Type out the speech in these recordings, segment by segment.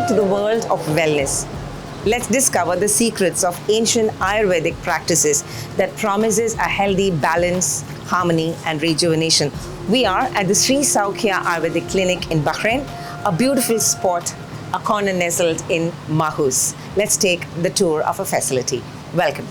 Welcome to the world of wellness. Let's discover the secrets of ancient Ayurvedic practices that promises a healthy balance, harmony, and rejuvenation. We are at the Srisoukya Ayurvedic Clinic in Bahrain, a beautiful spot, a corner nestled in Mahus. Let's take the tour of a facility. Welcome.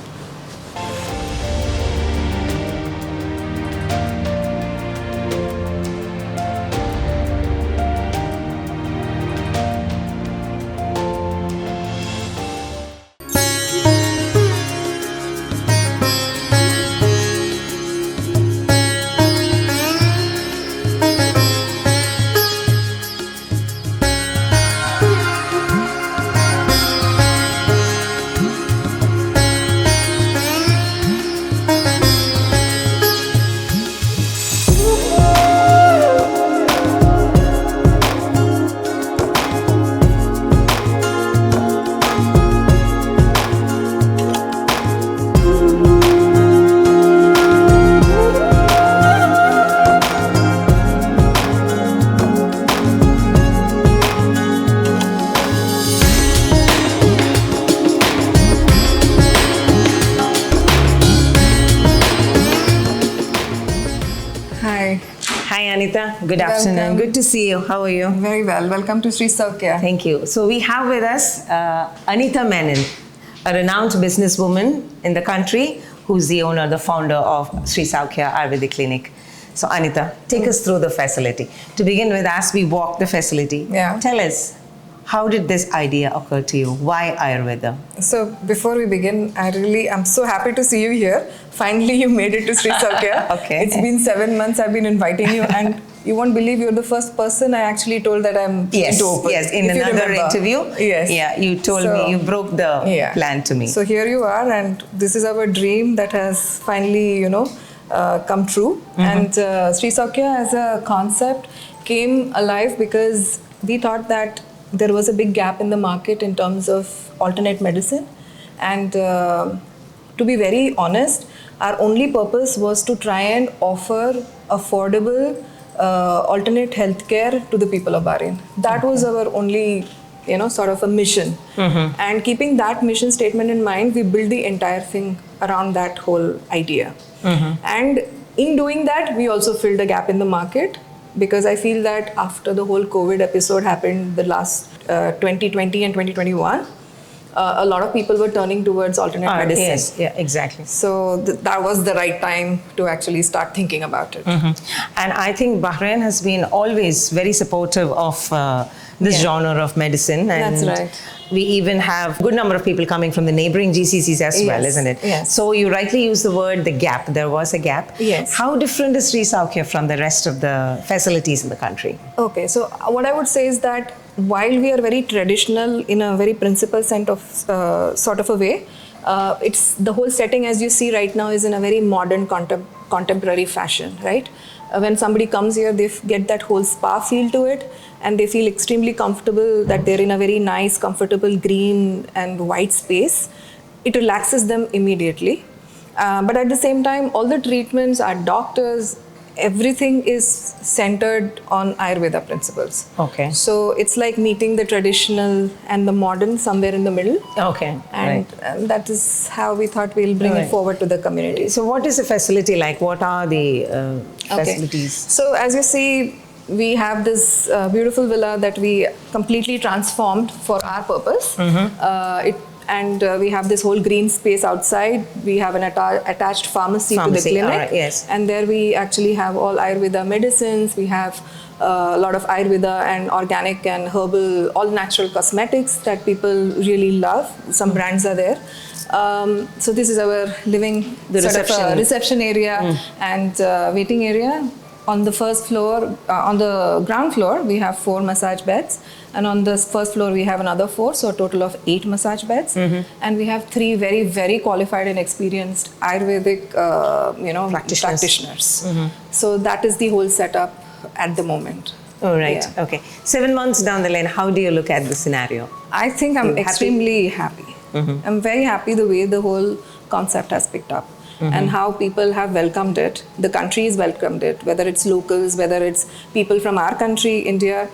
Hi Anita, good afternoon. Good to see you. How are you? Very well. Welcome to Srisoukya. Thank you. So we have with us Anita Menon, a renowned businesswoman in the country who's the owner, the founder of Srisoukya Ayurvedic Clinic. So Anita, take us through the facility. To begin with, as we walk the facility, tell us, how did this idea occur to you? Why Ayurveda? So before we begin, I'm so happy to see you here. Finally, you made it to Srisoukya. Okay. It's been 7 months I've been inviting you, and you won't believe you're the first person I actually told that I'm to open. Yes, in another interview. Yes. Yeah, you told me, you broke the plan to me. So here you are, and this is our dream that has finally, come true. And Srisoukya as a concept came alive because we thought that there was a big gap in the market in terms of alternate medicine. And to be very honest, our only purpose was to try and offer affordable alternate healthcare to the people of Bahrain. That was our only, sort of a mission. And keeping that mission statement in mind, we built the entire thing around that whole idea. And in doing that, we also filled a gap in the market, because I feel that after the whole COVID episode happened the last 2020 and 2021, a lot of people were turning towards alternate medicine. Yes, yeah, exactly. So that was the right time to actually start thinking about it. And I think Bahrain has been always very supportive of this genre of medicine. And that's right. We even have a good number of people coming from the neighboring GCCs as well, isn't it? Yes. So you rightly used the word the gap. There was a gap. Yes. How different is Srisoukya from the rest of the facilities in the country? Okay, so what I would say is that while we are very traditional in a very principled sort of a way, it's the whole setting as you see right now is in a very modern contemporary fashion, right? When somebody comes here, they get that whole spa feel to it, and they feel extremely comfortable that they're in a very nice, comfortable green and white space. It relaxes them immediately. But at the same time, all the treatments, our doctors, everything is centered on Ayurveda principles. Okay. So it's like meeting the traditional and the modern somewhere in the middle. Okay. And that is how we thought we'll bring it forward to the community. So what is the facility like? What are the facilities? So as you see, we have this beautiful villa that we completely transformed for our purpose. We have this whole green space outside. We have an attached pharmacy to the clinic. Yes. And there we actually have all Ayurveda medicines. We have a lot of Ayurveda and organic and herbal, all natural cosmetics that people really love. Some brands are there. So this is our living reception area and waiting area. On the first floor, on the ground floor, we have 4 massage beds, and on the first floor we have another 4, so a total of 8 massage beds. And we have 3 very, very qualified and experienced Ayurvedic, practitioners. So that is the whole setup at the moment. Oh, right. Yeah. Okay. 7 months down the line, how do you look at the scenario? I think I'm extremely happy. I'm very happy the way the whole concept has picked up. And how people have welcomed it. The country has welcomed it, whether it's locals, whether it's people from our country, India.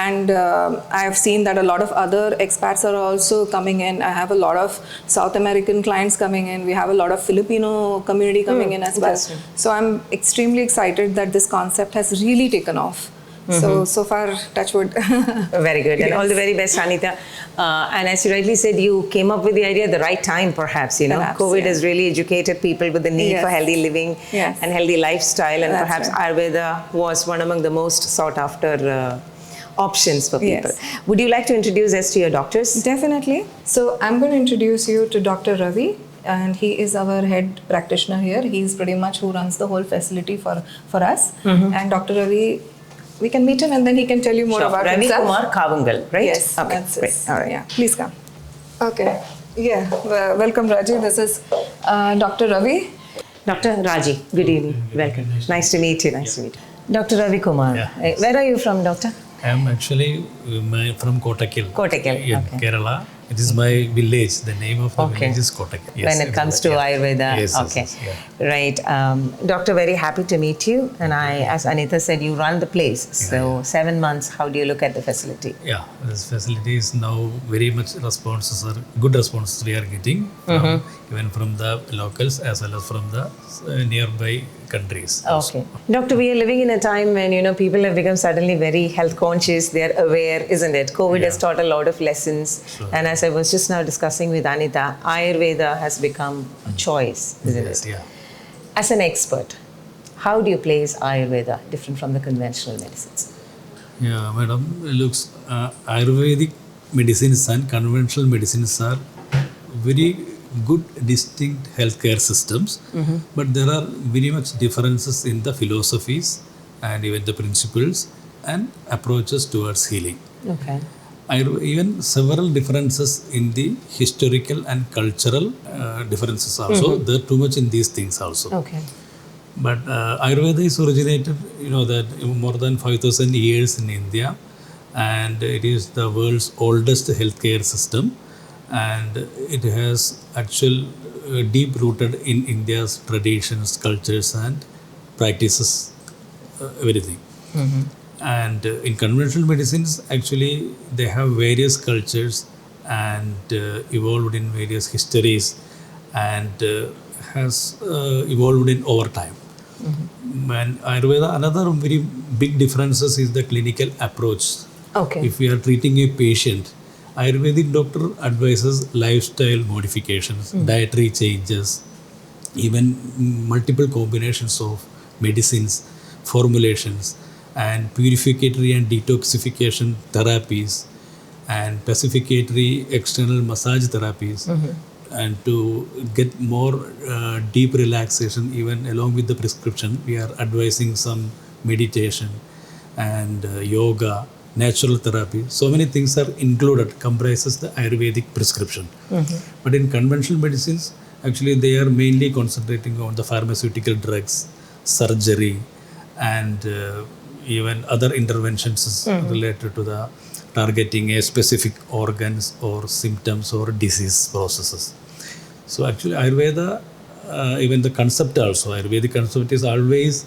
And I have seen that a lot of other expats are also coming in. I have a lot of South American clients coming in. We have a lot of Filipino community coming in as well. So I'm extremely excited that this concept has really taken off. So far, touch wood. Very good. And all the very best, Anita. And as you rightly said, you came up with the idea at the right time, perhaps. Perhaps, COVID has really educated people with the need for healthy living Yes. and healthy lifestyle. And That's perhaps right. Ayurveda was one among the most sought after options for people. Yes. Would you like to introduce us to your doctors? Definitely. So I'm going to introduce you to Dr. Ravi, and he is our head practitioner here. He's pretty much who runs the whole facility for us. And Dr. Ravi, we can meet him and then he can tell you more about Ravi himself. Kumar Kavangal, right? Yes, Okay, that's great. it. All right. Yeah, please come. Okay. Yeah, welcome Raji. This is Dr. Ravi. Dr. Raji, good evening. Welcome. Nice to meet you. Nice to meet you. Dr. Ravi Kumar. Yeah. Where are you from, doctor? I am actually from Kottakkal. Kottakkal, In okay. Kerala. It is my village. The name of the village is Kottakkal. When it comes to Ayurveda. Yes, okay. yes, yeah. Right. Doctor, very happy to meet you. And as Anita said, you run the place. So 7 months, how do you look at the facility? Yeah, this facility is now very much good responses we are getting from, even from the locals as well as from the nearby countries. Okay. Doctor, we are living in a time when, people have become suddenly very health conscious. They are aware, isn't it? COVID has taught a lot of lessons. Sure. And as I was just now discussing with Anita, Ayurveda has become a choice, isn't Yes, it? yeah. As an expert, how do you place Ayurveda different from the conventional medicines? Yeah, madam, looks Ayurvedic medicines and conventional medicines are very good, distinct healthcare systems, but there are very much differences in the philosophies and even the principles and approaches towards healing. Okay. Even several differences in the historical and cultural differences also. There are too much in these things also. Okay. But Ayurveda is originated, that more than 5,000 years in India, and it is the world's oldest healthcare system, and it has actual deep rooted in India's traditions, cultures, and practices, everything. And in conventional medicines, actually, they have various cultures and evolved in various histories and has evolved in over time. And Ayurveda, another very big differences is the clinical approach. Okay. If we are treating a patient, Ayurvedic doctor advises lifestyle modifications, dietary changes, even multiple combinations of medicines, formulations, and purificatory and detoxification therapies, and pacificatory external massage therapies, and to get more deep relaxation, even along with the prescription, we are advising some meditation and yoga, natural therapy. So many things are included, comprises the Ayurvedic prescription. But in conventional medicines, actually they are mainly concentrating on the pharmaceutical drugs, surgery, and even other interventions related to the targeting a specific organs or symptoms or disease processes. So actually Ayurveda, even the concept also, Ayurvedic concept is always,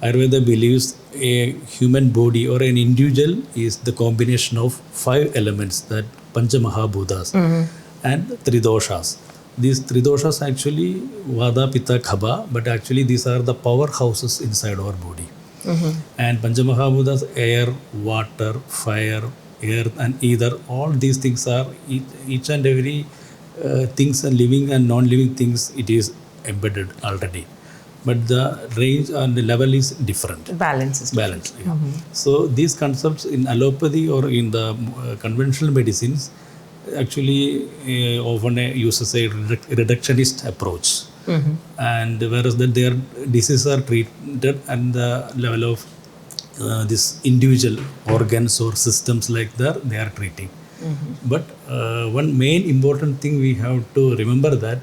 Ayurveda believes a human body or an individual is the combination of 5 elements, that Pancha Mahabhutas and 3 doshas. These 3 doshas actually Vada, Pitta, Kapha, but actually these are the powerhouses inside our body. And Pancha Mahabhutas, air, water, fire, earth and ether, all these things are each and every things and living and non-living things, it is embedded already. But the range and the level is different. Balance is different. Balance, yeah. So these concepts in allopathy or in the conventional medicines actually often uses a reductionist approach. And whereas that their diseases are treated at the level of this individual organs or systems like that they are treating. But one main important thing we have to remember that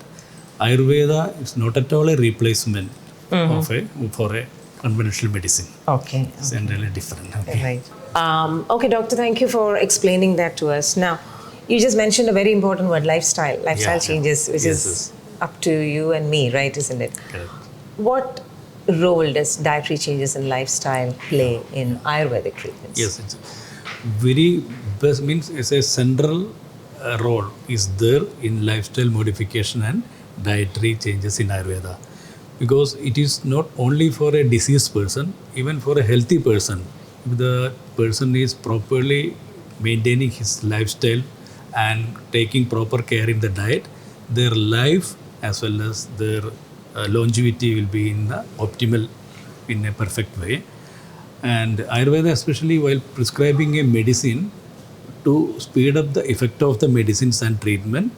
Ayurveda is not at all a replacement of for a conventional medicine. Okay. It's entirely different. Okay. Right. Okay, doctor, thank you for explaining that to us. Now, you just mentioned a very important word, lifestyle changes, which is up to you and me, right, isn't it? Correct. What role does dietary changes in lifestyle play in Ayurvedic treatments? Yes, very best means as a central role is there in lifestyle modification and dietary changes in Ayurveda, because it is not only for a diseased person, even for a healthy person. If the person is properly maintaining his lifestyle and taking proper care in the diet, their life as well as their longevity will be in the optimal, in a perfect way. And Ayurveda, especially while prescribing a medicine, to speed up the effect of the medicines and treatment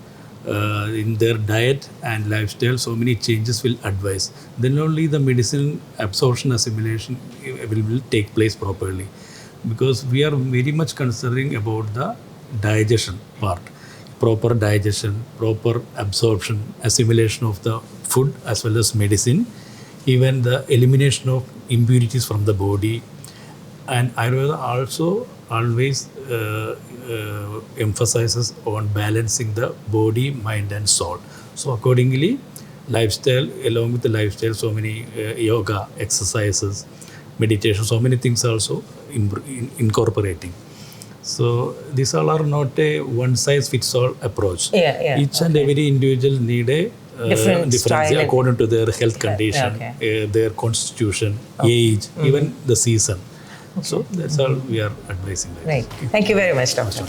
in their diet and lifestyle, so many changes will advise. Then only the medicine absorption assimilation will take place properly, because we are very much considering about the digestion part, proper digestion, proper absorption, assimilation of the food as well as medicine, even the elimination of impurities from the body. And Ayurveda also always emphasizes on balancing the body, mind and soul. So accordingly, lifestyle, along with the lifestyle, so many yoga, exercises, meditation, so many things also incorporating. So these all are not a one size fits all approach. Each and every individual need a different style according to their health condition, their constitution, age, even the season. So that's all we are advising. Right. Thank you very much, Doctor.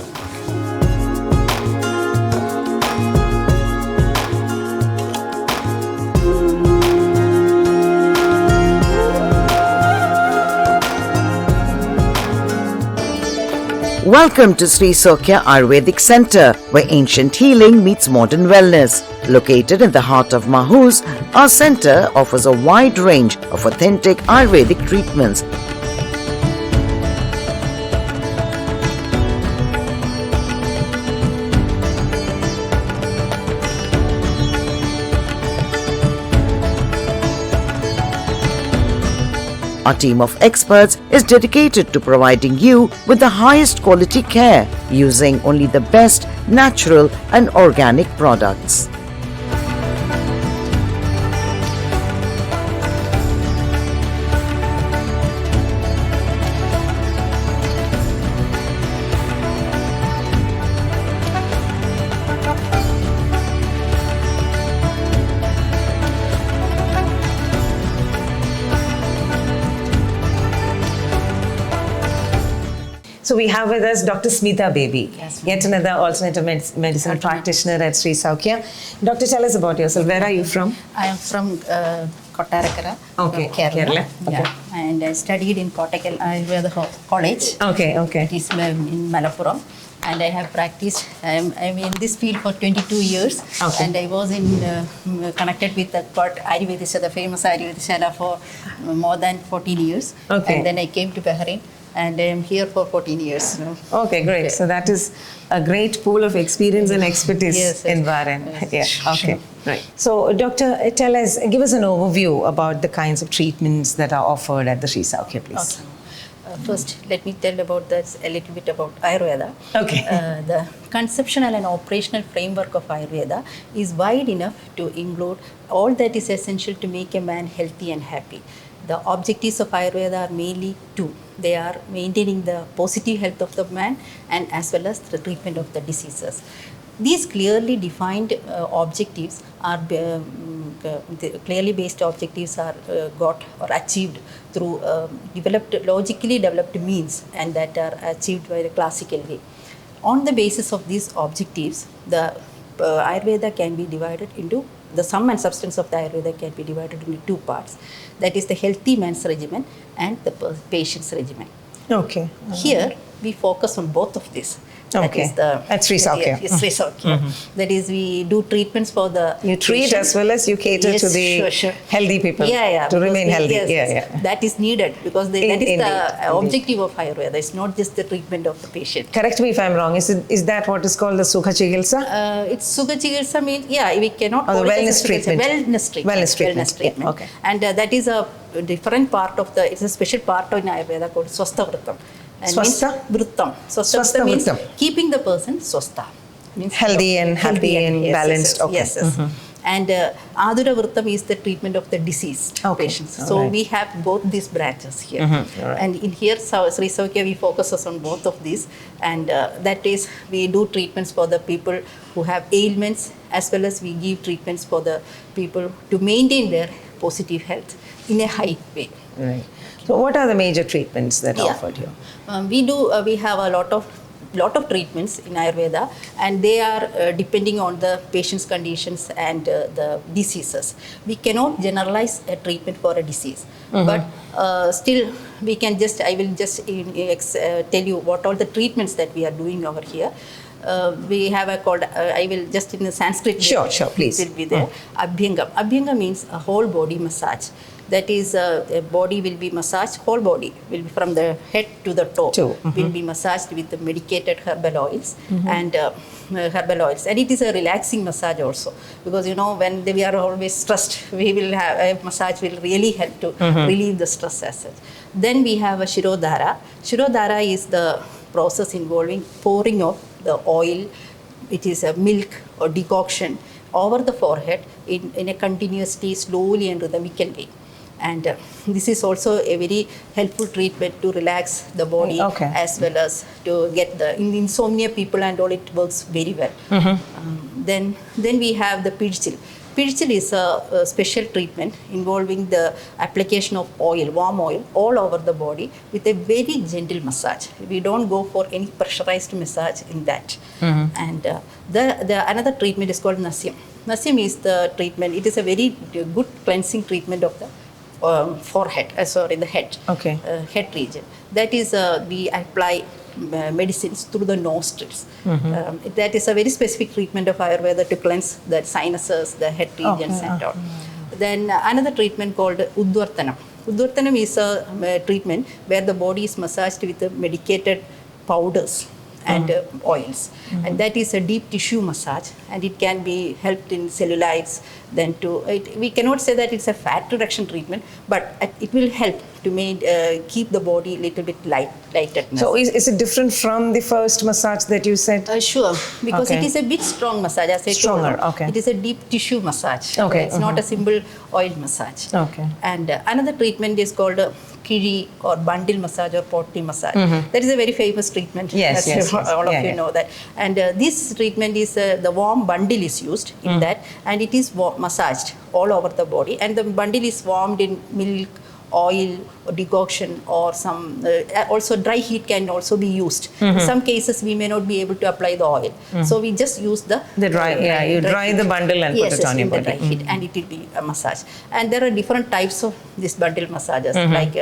Welcome to Srisoukya Ayurvedic Center, where ancient healing meets modern wellness. Located in the heart of Mahuz, our center offers a wide range of authentic Ayurvedic treatments. Our team of experts is dedicated to providing you with the highest quality care using only the best natural and organic products. So we have with us Dr. Smitha Baby, yet another alternative medicine practitioner at Srisoukya. Doctor, tell us about yourself. Where are you from? I am from Kottarakara, Kerala. Yeah. And I studied in Kottakkal Ayurveda College. It is in Malappuram. And I have practiced, I'm in this field for 22 years. And I was connected with the Ayurvedisha, the famous Ayurvedisha for more than 14 years. And then I came to Bahrain. And I am here for 14 years. Okay, great. So that is a great pool of experience and expertise in Bahrain. Right. So, Doctor, give us an overview about the kinds of treatments that are offered at the Srisoukya, please. First, let me tell about this a little bit about Ayurveda. The conceptual and operational framework of Ayurveda is wide enough to include all that is essential to make a man healthy and happy. The objectives of Ayurveda are mainly two. They are maintaining the positive health of the man and as well as the treatment of the diseases. These clearly defined objectives are clearly based objectives are got or achieved through logically developed means, and that are achieved by the classical way. On the basis of these objectives, the Ayurveda can be divided into the sum and substance of the Ayurveda can be divided into two parts. That is the healthy man's regimen and the patient's regimen. Here we focus on both of these. That is the at Srisoukya. Srisoukya. That is, we do treatments for the you treat patient. As well as you cater to the healthy people to remain healthy. That is needed because that is the objective of Ayurveda. It's not just the treatment of the patient. Correct me if I'm wrong. Is that what is called the Sukha Chikitsa? It's Sukha Chikitsa means we cannot call it wellness treatment. Wellness treatment. And that is a different part of it's a special part in Ayurveda called Swastha Vrittam. Swastha Vrittam. Swastha means keeping the person swastha. Means healthy and happy and balanced. Yes. And Adura Vrittam is the treatment of the deceased patients. So we have both these branches here. And in here, Srisoukya, we focuses on both of these. And that is, we do treatments for the people who have ailments, as well as we give treatments for the people to maintain their positive health in a high way. Right. So what are the major treatments that are offered here? We have a lot of treatments in Ayurveda, and they are depending on the patient's conditions and the diseases. We cannot generalize a treatment for a disease, but still we can I will just tell you what all the treatments that we are doing over here. We have a called, I will just in the Sanskrit. Sure, please. It will be there. Abhyangam. Abhyangam means a whole body massage. That is, a body will be massaged, whole body will be from the head to the toe, will be massaged with the medicated herbal oils and herbal oils. And it is a relaxing massage also, because when we are always stressed, we will have a massage will really help to relieve the stress as such. Then we have a Shirodhara. Shirodhara is the process involving pouring of the oil. It is a milk or decoction over the forehead in a continuously, slowly and rhythmical way. And this is also a very helpful treatment to relax the body, as well as to get in insomnia people and all, it works very well. Then we have the Pidchil. Pidchil is a special treatment involving the application of oil, warm oil, all over the body with a very gentle massage. We don't go for any pressurized massage in that. And the another treatment is called Nasyam. Nasyam is the treatment. It is a very good cleansing treatment of the forehead, the head, head region. That is, we apply medicines through the nostrils. That is a very specific treatment of Ayurveda to cleanse the sinuses, the head regions and all. Then another treatment called Udvartanam. Udvartanam is a treatment where the body is massaged with the medicated powders and oils, and that is a deep tissue massage, and it can be helped in cellulites. Then we cannot say that it's a fat reduction treatment, but it will help to keep the body a little bit lighted. So is it different from the first massage that you said? Sure, because it is a bit strong massage. As I told you, it is a deep tissue massage. It's not a simple oil massage. And another treatment is called Kiri or bundle massage or potty massage. That is a very famous treatment. Yes. All of you know that. And this treatment is the warm bundle is used in that, and it is massaged all over the body, and the bundle is warmed in milk, oil, or decoction, or some also dry heat can also be used. In some cases we may not be able to apply the oil, so we just use the dry. You dry the bundle and put it on your body. Dry heat, and it will be a massage. And there are different types of this bundle massages, like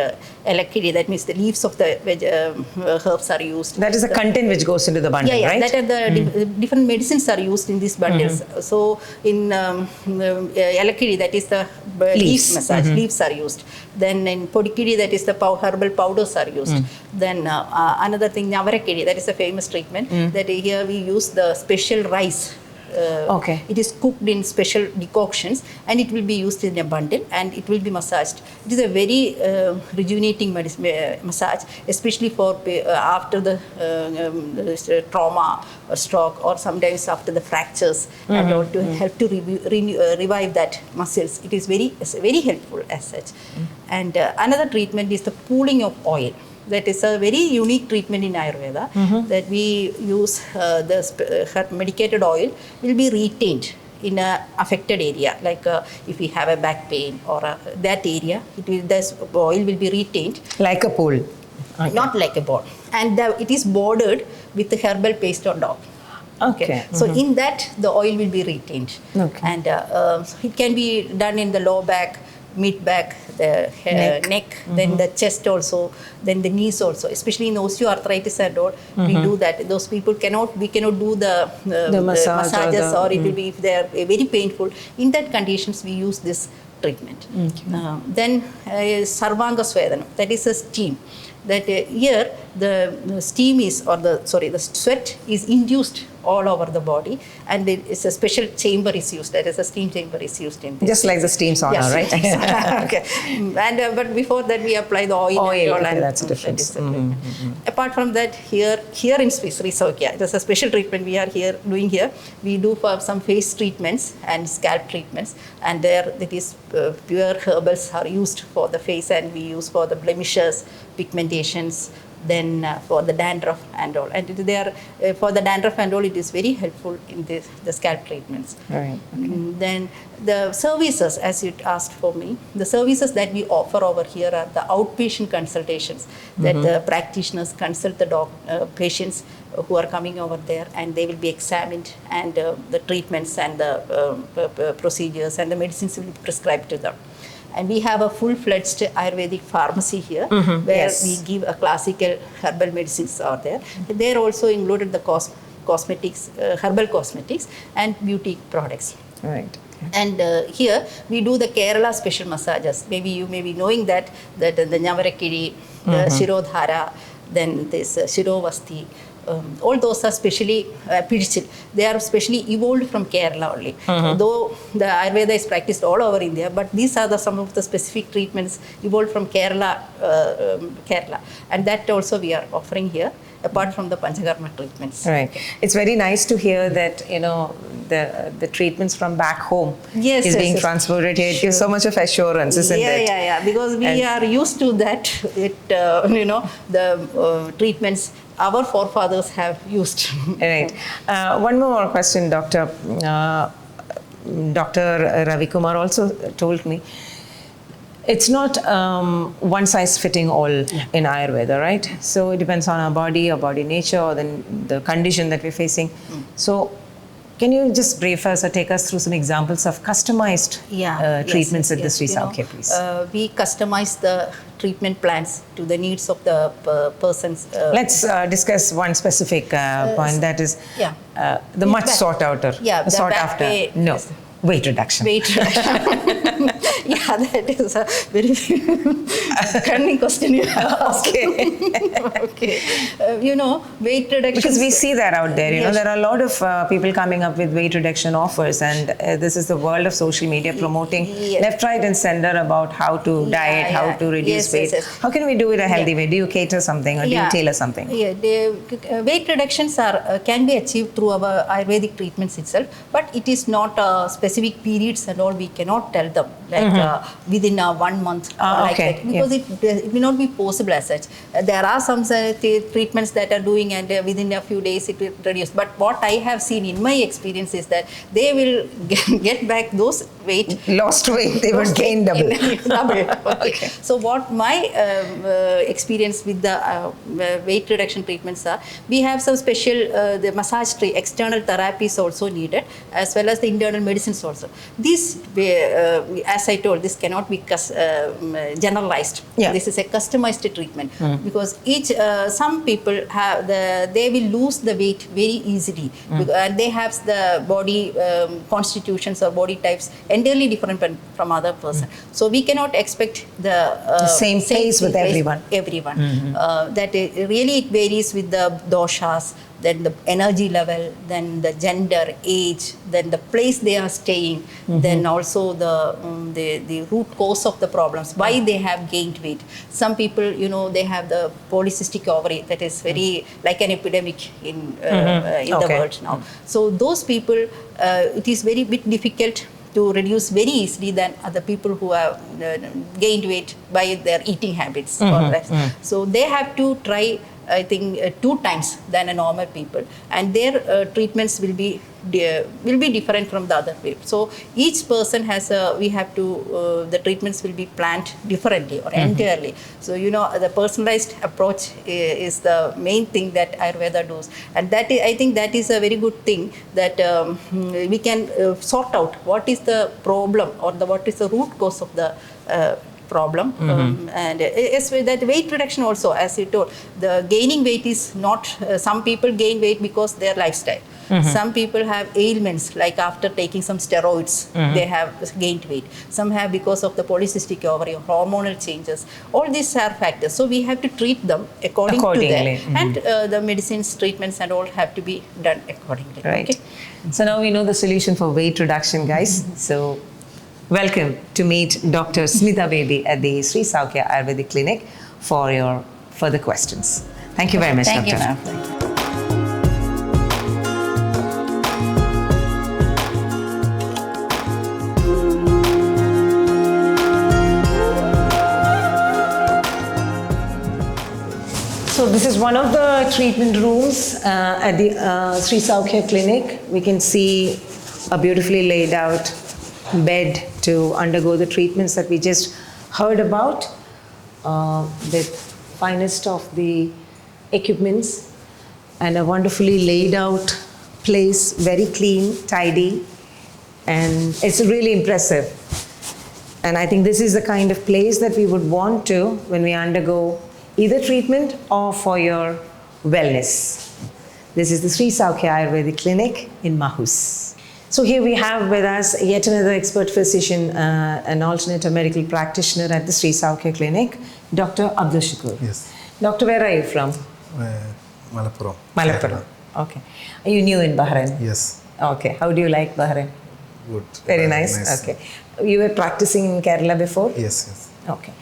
Elakiri, that means the leaves of the herbs are used. That is the content which goes into the bundle, right? That are the different medicines are used in these bundles. So in Elakiri, that is the leaf massage, leaves are used. Then in Podikiri, that is the herbal powders are used. Then another thing, Navarakiri, that is a famous treatment, that here we use the special rice. It is cooked in special decoctions, and it will be used in a bundle, and it will be massaged. It is a very rejuvenating massage, especially for after the trauma or stroke, or sometimes after the fractures, and all, to help to revive that muscles. It is very helpful as such. And another treatment is the pooling of oil. That is a very unique treatment in Ayurveda, that we use the medicated oil will be retained in a affected area, like if we have a back pain or that area, this oil will be retained. Like a pool? Not like a ball. And it is bordered with the herbal paste or dog. So in that, the oil will be retained. And it can be done in the lower back, mid back, the neck, then the chest also, then the knees also. Especially in osteoarthritis and all, we do that. Those people we cannot do the massages, or it will be, if they are very painful. In that conditions, we use this treatment. Then Sarvanga Swedanam, that is a steam. that here the steam is, or the sweat is induced all over the body, and it's a special chamber is used. That is, a steam chamber is used in this. Just like the steam sauna, yes, right? Okay. And but before that, we apply the oil. Okay, and that's a difference. Apart from that, here in Srisoukya, there's a special treatment we are doing here. We do for some face treatments and scalp treatments, and there that is pure herbals are used for the face, and we use for the blemishes, pigmentations, then for the dandruff and all. And they are, for the dandruff and all, it is very helpful in the scalp treatments. Right. Okay. Then the services, as you asked for me, the services that we offer over here are the outpatient consultations, that the practitioners consult the patients who are coming over there, and they will be examined, and the treatments and the procedures and the medicines will be prescribed to them. And we have a full-fledged Ayurvedic pharmacy here, where we give a classical herbal medicines are there. There also included the cosmetics, herbal cosmetics and beauty products. Right. And here we do the Kerala special massages. Maybe you may be knowing that the Nyavarakiri, the Shirodhara, then this Shirovasti, all those are specially Pidichil. They are specially evolved from Kerala only. Though the Ayurveda is practiced all over India, but these are some of the specific treatments evolved from Kerala, and that also we are offering here, apart from the Panchakarma treatments. Right. It's very nice to hear that, the treatments from back home is being transported here. It gives so much of assurance, isn't it? Yeah. Because we are used to that. The treatments our forefathers have used. Right. One more question, Doctor. Dr. Ravi Kumar also told me it's not one size fitting all in Ayurveda, right? So it depends on our body nature, or then the condition that we're facing. So can you just brief us or take us through some examples of customized treatments at the Srisoukya, please? We customize the treatment plans to the needs of the persons. Let's discuss one specific point, that is the much sought after. Yeah, sought after. Weight reduction. Weight reduction. Yeah, that is a very cunning question you ask. Okay. Weight reduction. Because we see that out there. There are a lot of people coming up with weight reduction offers, and this is the world of social media promoting left, right, and center about how to diet, how to reduce weight. Yes. How can we do it a healthy way? Do you cater something, or do you tailor something? Yeah, the weight reductions can be achieved through our Ayurvedic treatments itself, but it is not specific periods and all. We cannot tell them within 1 month like that, because it may not be possible as such. There are some treatments that are doing, and within a few days it will reduce. But what I have seen in my experience is that they will get back those weight. Lost weight, they would gain double. Okay. So what my experience with the weight reduction treatments are, we have some special the massage external therapies also needed, as well as the internal medicines also. This, as I told, this cannot be generalized. This is a customized treatment, because some people they will lose the weight very easily, and they have the body constitutions or body types entirely different from other person. So we cannot expect the same pace with everyone. That really it varies with the doshas, then the energy level, then the gender, age, then the place they are staying, then also the root cause of the problems, why they have gained weight. Some people, they have the polycystic ovary that is very like an epidemic in the world now. So those people, it is very bit difficult to reduce very easily than other people who have gained weight by their eating habits. So they have to try, I think, 2 times than a normal people, and their treatments will be different from the other people. So each person has the treatments will be planned differently or entirely. So the personalized approach is the main thing that Ayurveda does, and I think that is a very good thing, that we can sort out what is the problem or what is the root cause of the problem. And as with that weight reduction also, as you told, the gaining weight is not, some people gain weight because their lifestyle. Some people have ailments, like after taking some steroids, they have gained weight. Some have because of the polycystic ovary, hormonal changes. All these are factors. So we have to treat them according to Accordingly. that. And the medicines, treatments and all have to be done accordingly. Right. Okay? So now we know the solution for weight reduction, guys. So welcome to meet Dr. Smitha Baby at the Srisoukya Ayurvedic Clinic for your further questions. Thank you very much, Thank Doctor. you, ma'am. So this is one of the treatment rooms at the Srisoukya Clinic. We can see a beautifully laid out bed to undergo the treatments that we just heard about. The finest of the equipments and a wonderfully laid out place, very clean, tidy, and it's really impressive. And I think this is the kind of place that we would want to when we undergo either treatment or for your wellness. This is the Srisoukya Ayurvedic Clinic in Mahus. So here we have with us yet another expert physician, an alternative medical practitioner at the Srisoukya Clinic, Dr. Abdul Shakur. Yes. Doctor, where are you from? Malappuram. Malappuram. Okay. Are you new in Bahrain? Yes. Okay. How do you like Bahrain? Good. Very nice. Okay. You were practicing in Kerala before? Yes, yes. Okay.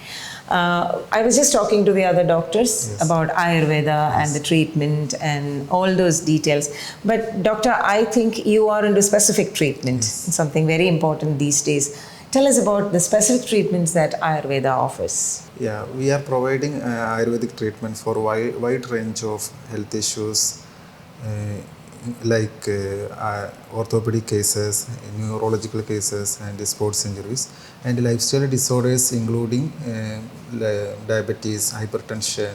I was just talking to the other doctors Yes. about Ayurveda and the treatment and all those details. But doctor, I think you are into specific treatment, something very important these days. Tell us about the specific treatments that Ayurveda offers. Yeah, we are providing Ayurvedic treatment for wide range of health issues like orthopedic cases, neurological cases and sports injuries, and lifestyle disorders including diabetes, hypertension,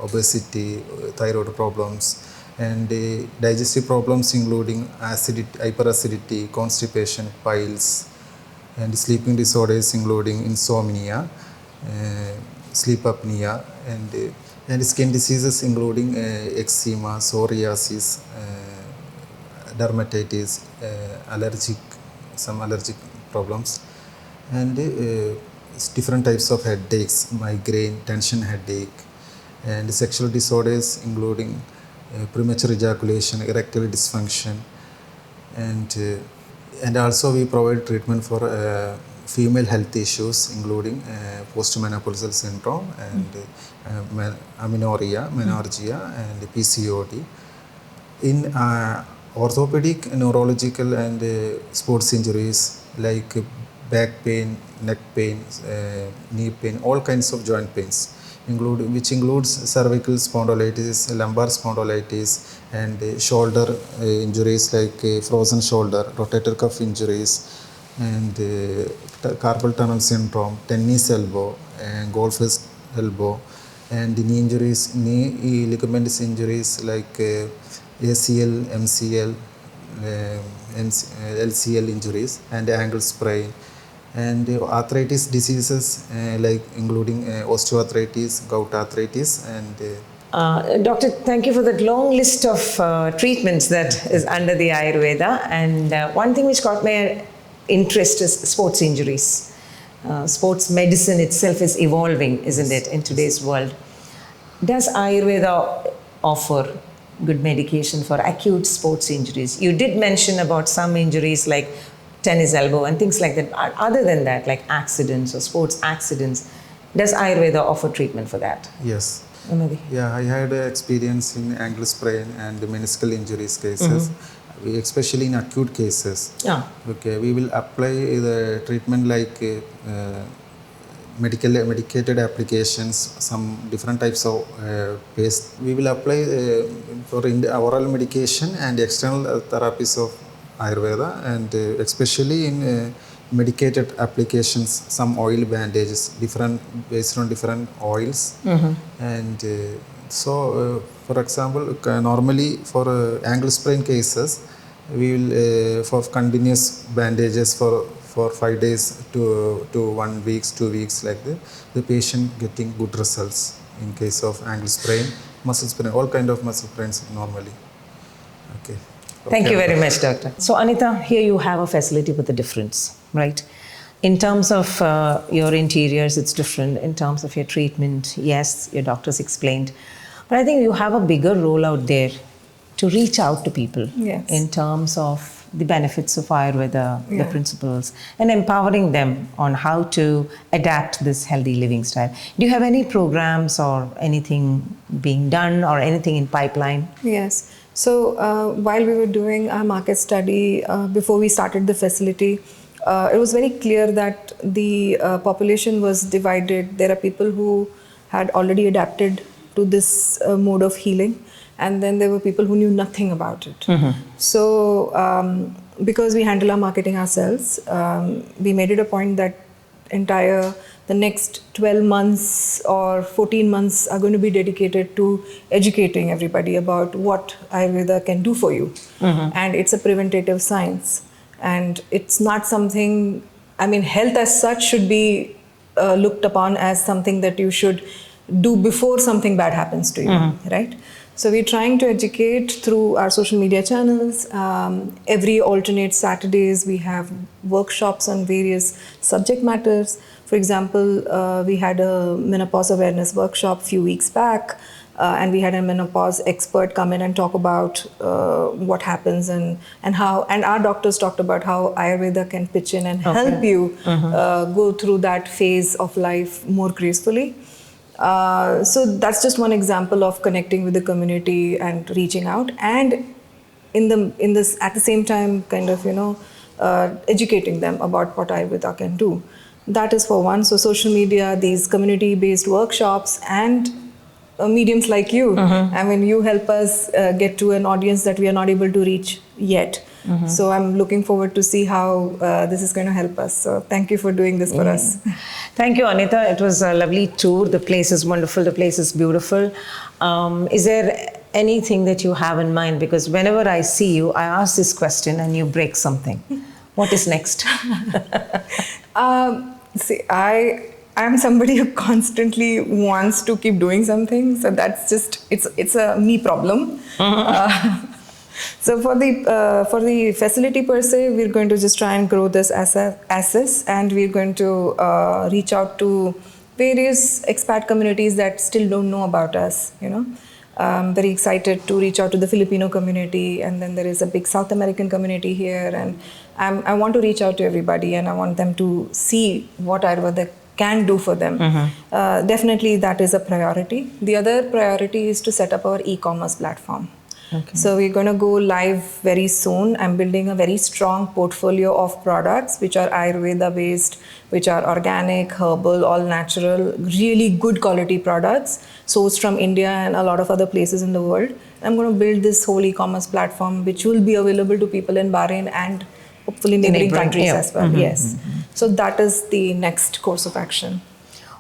obesity, thyroid problems, and digestive problems including hyperacidity, constipation, piles, and sleeping disorders including insomnia, sleep apnea, and skin diseases including eczema, psoriasis, dermatitis, some allergic problems, and different types of headaches, migraine, tension headache, and sexual disorders including premature ejaculation, erectile dysfunction, and also we provide treatment for female health issues including postmenopausal syndrome and amenorrhea, menorrhagia, and PCOD. In orthopedic, neurological, and sports injuries like back pain, neck pain, knee pain, all kinds of joint pains, which includes cervical spondylitis, lumbar spondylitis, and shoulder injuries like frozen shoulder, rotator cuff injuries, and carpal tunnel syndrome, tennis elbow, and golfer's elbow, and knee injuries, knee ligaments injuries like ACL, MCL, LCL injuries, and ankle sprain, and arthritis diseases like including osteoarthritis, gout arthritis, and Doctor, thank you for that long list of treatments that is under the Ayurveda. And one thing which caught my interest is sports injuries. Sports medicine itself is evolving, isn't it, in today's world? Does Ayurveda offer good medication for acute sports injuries? You did mention about some injuries like tennis elbow and things like that. Other than that, like accidents or sports accidents, does Ayurveda offer treatment for that? yes. Maybe. Yeah, I had experience in ankle sprain and meniscal injuries cases, especially in acute cases. Yeah. Okay, we will apply the treatment like medicated applications, some different types of paste. We will apply for oral medication and external therapies of Ayurveda, and especially in medicated applications, some oil bandages, based on different oils, and so for example, normally for ankle sprain cases, we will for continuous bandages for 5 days to 1 week, 2 weeks, like that, the patient getting good results. In case of ankle sprain, muscle sprain, all kind of muscle sprains normally. Okay. Thank you very much, Doctor. So, Anita, here you have a facility with a difference, right? In terms of your interiors, it's different. In terms of your treatment, yes, your doctors explained. But I think you have a bigger role out there to reach out to people Yes. in terms of the benefits of Ayurveda, the principles, and empowering them on how to adapt this healthy living style. Do you have any programs or anything being done or anything in pipeline? Yes. So while we were doing our market study before we started the facility, it was very clear that the population was divided. There are people who had already adapted to this mode of healing, and then there were people who knew nothing about it. So because we handle our marketing ourselves, we made it a point that the next 12 months or 14 months are going to be dedicated to educating everybody about what Ayurveda can do for you. And it's a preventative science. And it's not something, I mean, health as such should be looked upon as something that you should do before something bad happens to you, right? So we're trying to educate through our social media channels. Every alternate Saturdays, we have workshops on various subject matters. For example, we had a menopause awareness workshop a few weeks back, and we had a menopause expert come in and talk about what happens and how, and our doctors talked about how Ayurveda can pitch in and help you go through that phase of life more gracefully. So that's just one example of connecting with the community and reaching out, and in this at the same time kind of educating them about what Ayurveda can do. That is for one. So social media, these community-based workshops, and mediums like you. I mean, you help us get to an audience that we are not able to reach yet. So I'm looking forward to see how this is going to help us. So thank you for doing this for us. Thank you, Anita. It was a lovely tour. The place is wonderful. The place is beautiful. Is there anything that you have in mind? Because whenever I see you, I ask this question and you break something. What is next? See, I'm somebody who constantly wants to keep doing something. So that's just, it's a me problem. So for the facility per se, we're going to just try and grow this assets, and we're going to reach out to various expat communities that still don't know about us. I'm very excited to reach out to the Filipino community, and then there is a big South American community here, and I want to reach out to everybody, and I want them to see what Ayurveda can do for them. Definitely that is a priority. The other priority is to set up our e-commerce platform. So we're going to go live very soon. I'm building a very strong portfolio of products which are Ayurveda based, which are organic, herbal, all natural, really good quality products sourced from India and a lot of other places in the world. I'm going to build this whole e-commerce platform which will be available to people in Bahrain and hopefully neighboring countries as well. Yes. So that is the next course of action.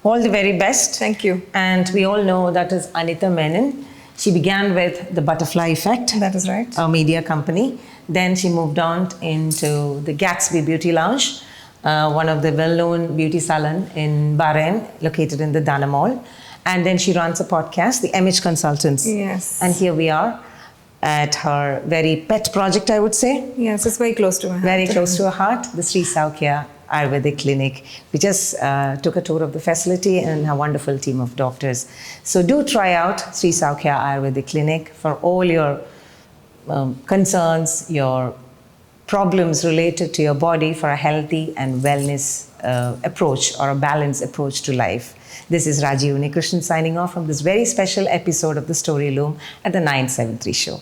All the very best. Thank you. And we all know that is Anita Menon. She began with the Butterfly Effect. That is right. A media company. Then she moved on into the Gatsby Beauty Lounge, one of the well-known beauty salon in Bahrain, located in the Dana Mall. And then she runs a podcast, the MH Consultants. Yes. And here we are at her very pet project, I would say. Yes, it's very close to my heart. Very close to her heart, the Srisoukya Ayurvedic Clinic. We just took a tour of the facility and a wonderful team of doctors. So do try out Srisoukya Ayurvedic Clinic for all your concerns, your problems related to your body, for a healthy and wellness approach or a balanced approach to life. This is Raji Unnikrishnan signing off from this very special episode of the Story Loom at the 973 show.